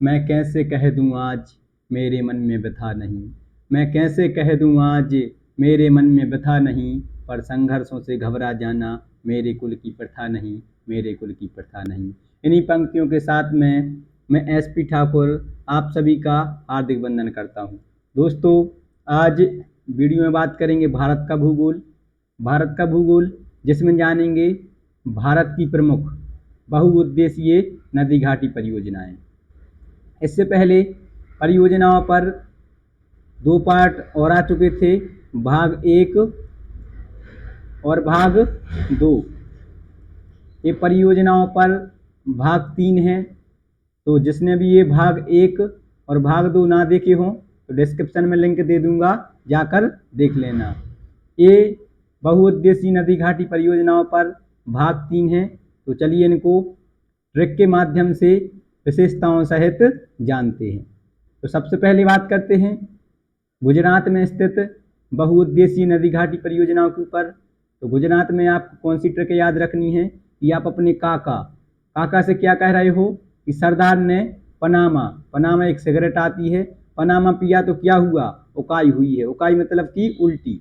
मैं कैसे कह दूँ आज मेरे मन में व्यथा नहीं। मैं कैसे कह दूँ आज मेरे मन में व्यथा नहीं, पर संघर्षों से घबरा जाना मेरे कुल की प्रथा नहीं, मेरे कुल की प्रथा नहीं। इन्हीं पंक्तियों के साथ में मैं एसपी ठाकुर आप सभी का हार्दिक वंदन करता हूँ। दोस्तों, आज वीडियो में बात करेंगे भारत का भूगोल। भारत का भूगोल जिसमें जानेंगे भारत की प्रमुख बहुउद्देशीय नदी घाटी परियोजनाएं। इससे पहले परियोजनाओं पर 2 पार्ट और आ चुके थे, भाग 1 और भाग 2। ये परियोजनाओं पर भाग 3 है, तो जिसने भी ये भाग 1 और भाग 2 ना देखे हों तो डिस्क्रिप्शन में लिंक दे दूंगा, जाकर देख लेना। ये बहुउद्देशीय नदी घाटी परियोजनाओं पर भाग 3 है, तो चलिए इनको ट्रिक के माध्यम से विशेषताओं सहित जानते हैं। तो सबसे पहले बात करते हैं गुजरात में स्थित बहुउद्देशीय नदी घाटी परियोजनाओं के ऊपर। तो गुजरात में आपको कौन सी ट्रिक याद रखनी है कि आप अपने काका से क्या कह रहे हो कि सरदार ने पनामा एक सिगरेट आती है, पनामा पिया तो क्या हुआ, उकाई हुई है। उकाई मतलब कि उल्टी।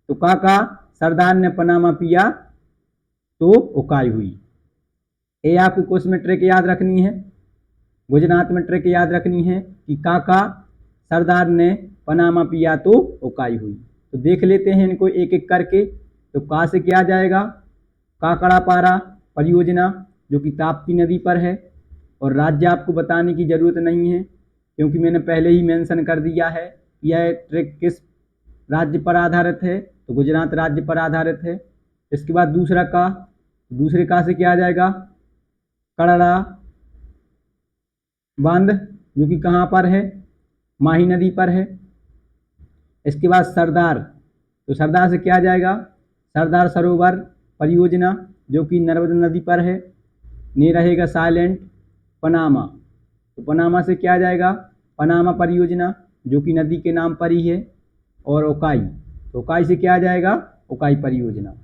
तो काका सरदार ने पनामा पिया तो उकाई हुई। ये आपको कुछ में ट्रिक याद रखनी है। गुजरात में ट्रिक याद रखनी है कि काका सरदार ने पनामा पिया तो उकाई हुई। तो देख लेते हैं इनको एक एक करके। तो का से क्या जाएगा, काकड़ापारा परियोजना जो कि ताप्ती नदी पर है, और राज्य आपको बताने की ज़रूरत नहीं है क्योंकि मैंने पहले ही मेंशन कर दिया है कि यह ट्रिक किस राज्य पर आधारित है, तो गुजरात राज्य पर आधारित है। इसके बाद दूसरे का से क्या आ जाएगा, कड़ड़ा बांध जो कि कहाँ पर है, माही नदी पर है। इसके बाद सरदार, तो सरदार से क्या जाएगा, सरदार सरोवर परियोजना जो कि नर्मदा नदी पर है। नहीं रहेगा साइलेंट पनामा, तो पनामा से क्या जाएगा, पनामा परियोजना जो कि नदी के नाम पर ही है। और उकाई, तो उकाई से क्या जाएगा, उकाई परियोजना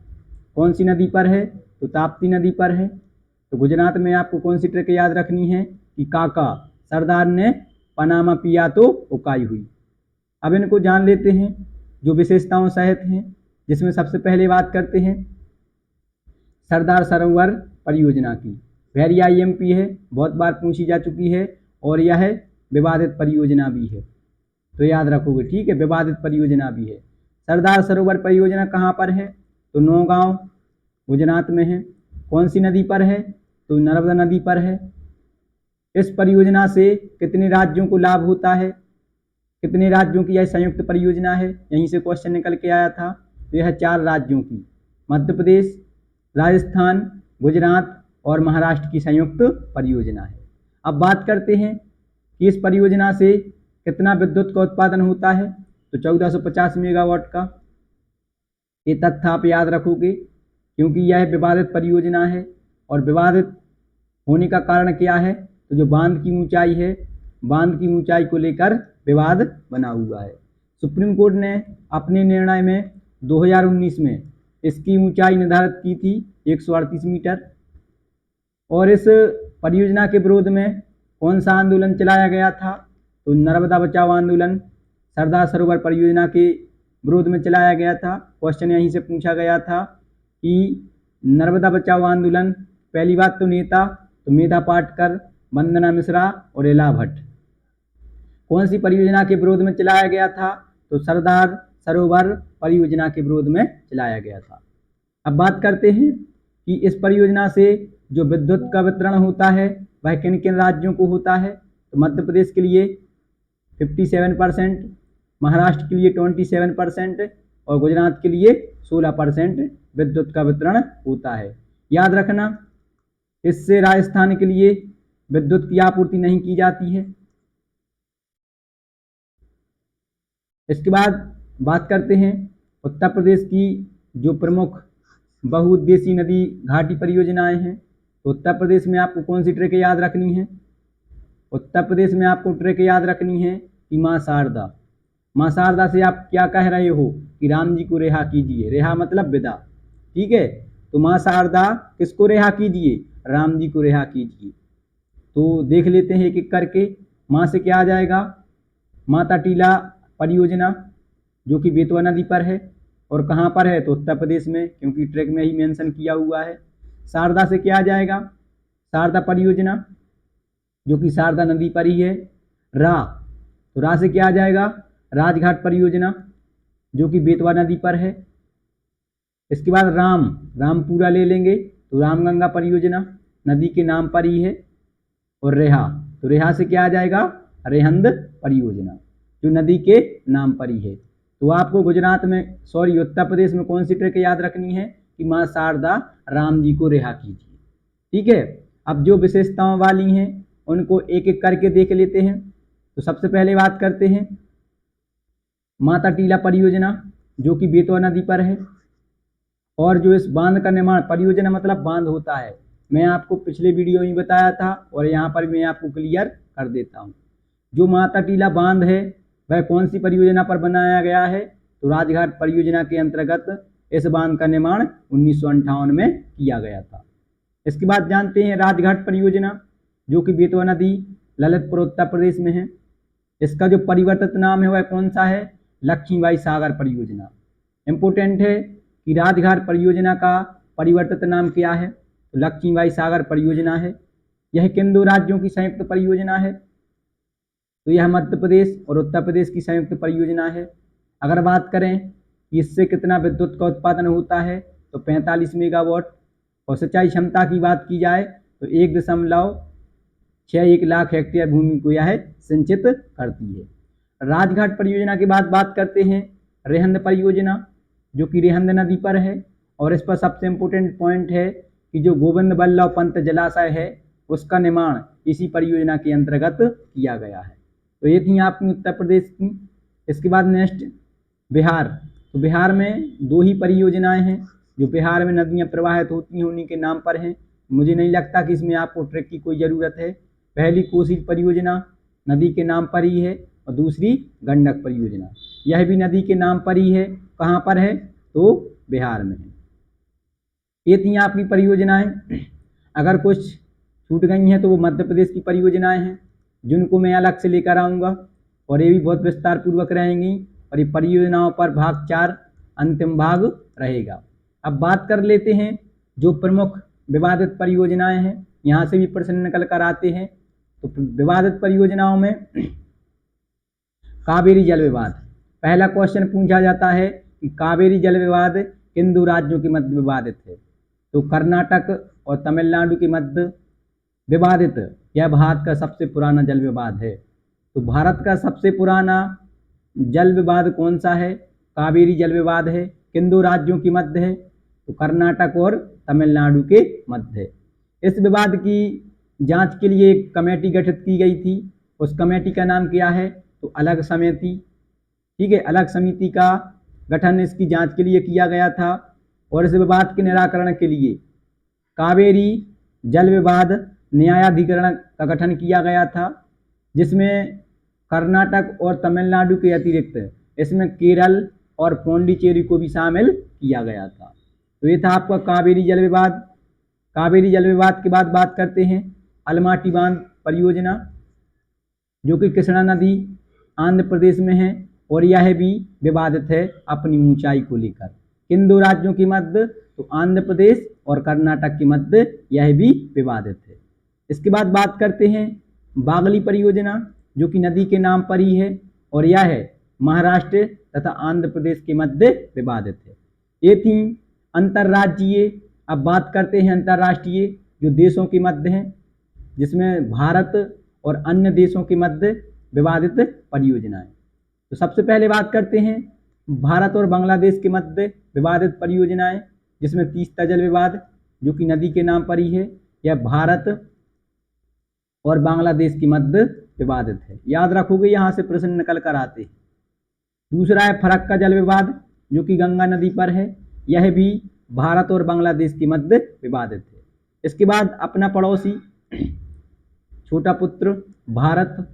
कौन सी नदी पर है, तो ताप्ती नदी पर है। तो गुजरात में आपको कौन सी ट्रिक याद रखनी है कि काका सरदार ने पनामा पिया तो उकाई हुई। अब इनको जान लेते हैं जो विशेषताओं सहित हैं, जिसमें सबसे पहले बात करते हैं सरदार सरोवर परियोजना की। वेरी IMP है, बहुत बार पूछी जा चुकी है, और यह विवादित परियोजना भी है, तो याद रखोगे, ठीक है, विवादित परियोजना भी है। सरदार सरोवर परियोजना कहाँ पर है, तो नौगांव गुजरात में है। कौन सी नदी पर है, तो नर्मदा नदी पर है। इस परियोजना से कितने राज्यों को लाभ होता है, कितने राज्यों की यह संयुक्त परियोजना है, यहीं से क्वेश्चन निकल के आया था। तो यह 4 राज्यों की, मध्य प्रदेश, राजस्थान, गुजरात और महाराष्ट्र की संयुक्त परियोजना है। अब बात करते हैं कि इस परियोजना से कितना विद्युत का उत्पादन होता है, तो 1450 मेगावाट का। ये तथ्य आप याद रखोगे क्योंकि यह विवादित परियोजना है, और विवादित होने का कारण क्या है, तो जो बांध की ऊंचाई है, बांध की ऊंचाई को लेकर विवाद बना हुआ है। सुप्रीम कोर्ट ने अपने निर्णय में 2019 में इसकी ऊंचाई निर्धारित की थी 138 मीटर। और इस परियोजना के विरोध में कौन सा आंदोलन चलाया गया था, तो नर्मदा बचाओ आंदोलन सरदार सरोवर परियोजना के विरोध में चलाया गया था। क्वेश्चन यहीं से पूछा गया था कि नर्मदा बचाओ आंदोलन, पहली बात तो नेता तो मेधा पाटकर, वंदना मिश्रा और एला भट्ट। कौन सी परियोजना के विरोध में चलाया गया था, तो सरदार सरोवर परियोजना के विरोध में चलाया गया था। अब बात करते हैं कि इस परियोजना से जो विद्युत का वितरण होता है वह किन किन राज्यों को होता है, तो मध्य प्रदेश के लिए 57%, महाराष्ट्र के लिए 27% और गुजरात के लिए 16% विद्युत का वितरण होता है। याद रखना, इससे राजस्थान के लिए विद्युत की आपूर्ति नहीं की जाती है। इसके बाद बात करते हैं उत्तर प्रदेश की जो प्रमुख बहुउद्देशीय नदी घाटी परियोजनाएं हैं। तो उत्तर प्रदेश में आपको कौन सी ट्रिक याद रखनी है, उत्तर प्रदेश में आपको ट्रिक याद रखनी है कि माँ शारदा से आप क्या कह रहे हो कि राम जी को रिहा कीजिए। रिहा मतलब विदा, ठीक है। तो माँ शारदा किसको रिहा कीजिए, राम जी को रिहा कीजिए। तो देख लेते हैं एक एक करके। माँ से क्या आ जाएगा, माता टीला परियोजना जो कि बेतवा नदी पर है और कहाँ पर है तो उत्तर प्रदेश में, क्योंकि ट्रैक में ही मेंशन किया हुआ है। शारदा से क्या आ जाएगा, शारदा परियोजना जो कि शारदा नदी पर ही है। रा, तो रा से क्या आ जाएगा, राजघाट परियोजना जो कि बेतवा नदी पर है। इसके बाद राम, राम पूरा ले लेंगे तो रामगंगा परियोजना नदी के नाम पर ही है। और रेहा, तो रेहा से क्या आ जाएगा, रेहंद परियोजना जो नदी के नाम पर ही है। तो आपको गुजरात में उत्तर प्रदेश में कौन सी ट्रैक याद रखनी है कि माँ शारदा राम जी को रिहा कीजिए। ठीक है, अब जो विशेषताओं वाली हैं उनको एक एक करके देख लेते हैं। तो सबसे पहले बात करते हैं माता टीला परियोजना जो कि बेतवा नदी पर है और जो इस बांध का निर्माण, परियोजना मतलब बांध होता है, मैं आपको पिछले वीडियो में बताया था और यहाँ पर मैं आपको क्लियर कर देता हूँ। जो माता टीला बांध है वह कौन सी परियोजना पर बनाया गया है तो राजघाट परियोजना के अंतर्गत इस बांध का निर्माण 1958 में किया गया था। इसके बाद जानते हैं राजघाट परियोजना जो कि बेतवा नदी ललितपुर उत्तर प्रदेश में है। इसका जो परिवर्तित नाम है वह कौन सा है, लक्ष्मीबाई सागर परियोजना। इम्पोर्टेंट है कि राजघाट परियोजना का परिवर्तित नाम क्या है तो लक्ष्मीबाई सागर परियोजना है। यह किन दो राज्यों की संयुक्त परियोजना है तो यह मध्य प्रदेश और उत्तर प्रदेश की संयुक्त परियोजना है। अगर बात करें कि इससे कितना विद्युत का उत्पादन होता है तो 45 मेगावाट और सिंचाई क्षमता की बात की जाए तो 1.61 लाख हेक्टेयर भूमि को यह सिंचित करती है। राजघाट परियोजना के बाद बात करते हैं रेहंद परियोजना जो कि रेहंद नदी पर है और इस पर सबसे इम्पोर्टेंट पॉइंट है कि जो गोविंद बल्लभ पंत जलाशय है उसका निर्माण इसी परियोजना के अंतर्गत किया गया है। तो ये थी आपकी उत्तर प्रदेश की। इसके बाद नेक्स्ट बिहार, तो बिहार में दो ही परियोजनाएं हैं जो बिहार में नदियां प्रवाहित होती हैं उन्हीं के नाम पर हैं। मुझे नहीं लगता कि इसमें आपको ट्रैक की कोई ज़रूरत है। पहली कोसी परियोजना नदी के नाम पर ही है और दूसरी गंडक परियोजना, यह भी नदी के नाम पर ही है। कहाँ पर है तो बिहार में है। ये थी आपकी परियोजनाएं। अगर कुछ छूट गई हैं तो वो मध्य प्रदेश की परियोजनाएं हैं जिनको मैं अलग से लेकर आऊँगा और ये भी बहुत विस्तार पूर्वक रहेंगी और ये परियोजनाओं पर भाग 4 अंतिम भाग रहेगा। अब बात कर लेते हैं जो प्रमुख विवादित परियोजनाएं हैं, यहाँ से भी प्रश्न निकल कर आते हैं। तो विवादित परियोजनाओं में कावेरी जल विवाद, पहला क्वेश्चन पूछा जाता है कि कावेरी जल विवाद किन दो राज्यों के मध्य विवादित है तो कर्नाटक और तमिलनाडु के मध्य विवादित। यह भारत का सबसे पुराना जल विवाद है। तो भारत का सबसे पुराना जल विवाद कौन सा है, कावेरी जल विवाद है। किन दो राज्यों के मध्य है तो कर्नाटक और तमिलनाडु के मध्य है। इस विवाद की जांच के लिए एक कमेटी गठित की गई थी, उस कमेटी का नाम क्या है तो अलग समिति। ठीक है, अलग समिति का गठन इसकी जांच के लिए किया गया था और इस विवाद के निराकरण के लिए कावेरी जल विवाद न्यायाधिकरण का गठन किया गया था, जिसमें कर्नाटक और तमिलनाडु के अतिरिक्त इसमें केरल और पौंडीचेरी को भी शामिल किया गया था। तो ये था आपका कावेरी जल विवाद। कावेरी जल विवाद के बाद बात करते हैं अलमाटी बांध परियोजना जो कि कृष्णा नदी आंध्र प्रदेश में है और यह भी विवादित है अपनी ऊंचाई को लेकर। किन दो राज्यों के मध्य तो आंध्र प्रदेश और कर्नाटक के मध्य यह भी विवादित है। इसके बाद बात करते हैं बागली परियोजना जो कि नदी के नाम पर ही है और यह है महाराष्ट्र तथा आंध्र प्रदेश के मध्य विवादित है। ये थी अंतर्राज्यीय। अब बात करते हैं अंतर्राष्ट्रीय जो देशों के मध्य हैं, जिसमें भारत और अन्य देशों के मध्य विवादित परियोजनाएं। तो सबसे पहले बात करते हैं भारत और बांग्लादेश के मध्य विवादित परियोजनाएं, जिसमें तीस्ता जल विवाद जो कि नदी के नाम पर ही है, यह भारत और बांग्लादेश के मध्य विवादित है। याद रखोगे, यहाँ से प्रश्न निकल कर आते हैं। दूसरा है फरक्का जल विवाद जो कि गंगा नदी पर है, यह भी भारत और बांग्लादेश के मध्य विवादित है। इसके बाद अपना पड़ोसी छोटा पुत्र भारत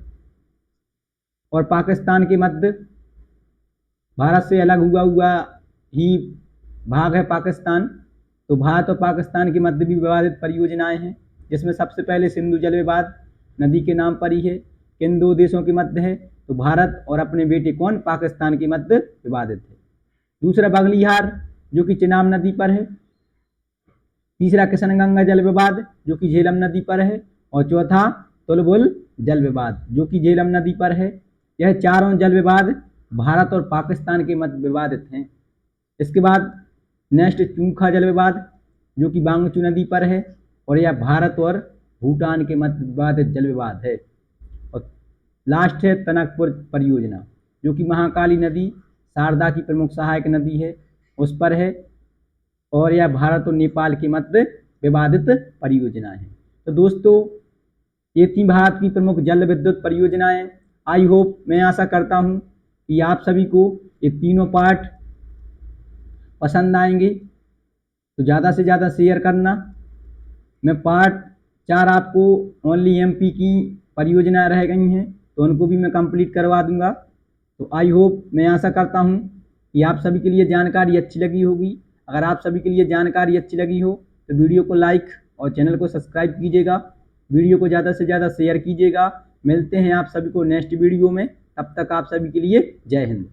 और पाकिस्तान के मध्य, भारत से अलग हुआ ही भाग है पाकिस्तान, तो भारत और पाकिस्तान के मध्य भी विवादित परियोजनाएं हैं, जिसमें सबसे पहले सिंधु जल विवाद नदी के नाम पर ही है, किन दो देशों के मध्य है? तो भारत और अपने बेटे कौन? पाकिस्तान के मध्य विवादित है। दूसरा बगलिहार जो कि चिनाब नदी पर है। तीसरा किशनगंगा जल विवाद जो कि झेलम नदी पर है। और चौथा तुलबुल जल विवाद जो कि झेलम नदी पर है। यह चारों जल विवाद भारत और पाकिस्तान के मध्य विवादित हैं। इसके बाद नेक्स्ट चूंखा जल विवाद जो कि बांगचू नदी पर है और यह भारत और भूटान के मध्य विवादित जल विवाद है। और लास्ट है टनकपुर परियोजना जो कि महाकाली नदी शारदा की प्रमुख सहायक नदी है उस पर है और यह भारत और नेपाल के मध्य विवादित परियोजना है। तो दोस्तों ये थी भारत की प्रमुख जल विद्युत परियोजनाएं। आई होप, मैं आशा करता हूँ कि आप सभी को ये तीनों पार्ट पसंद आएंगे, तो ज़्यादा से ज़्यादा शेयर करना। मैं पार्ट 4 आपको ओनली एमपी की परियोजना रह गई हैं तो उनको भी मैं कंप्लीट करवा दूंगा। तो आई होप, मैं आशा करता हूँ कि आप सभी के लिए जानकारी अच्छी लगी होगी। अगर आप सभी के लिए जानकारी अच्छी लगी हो तो वीडियो को लाइक और चैनल को सब्सक्राइब कीजिएगा, वीडियो को ज़्यादा से ज़्यादा शेयर कीजिएगा। मिलते हैं आप सभी को नेक्स्ट वीडियो में, तब तक आप सभी के लिए जय हिंद।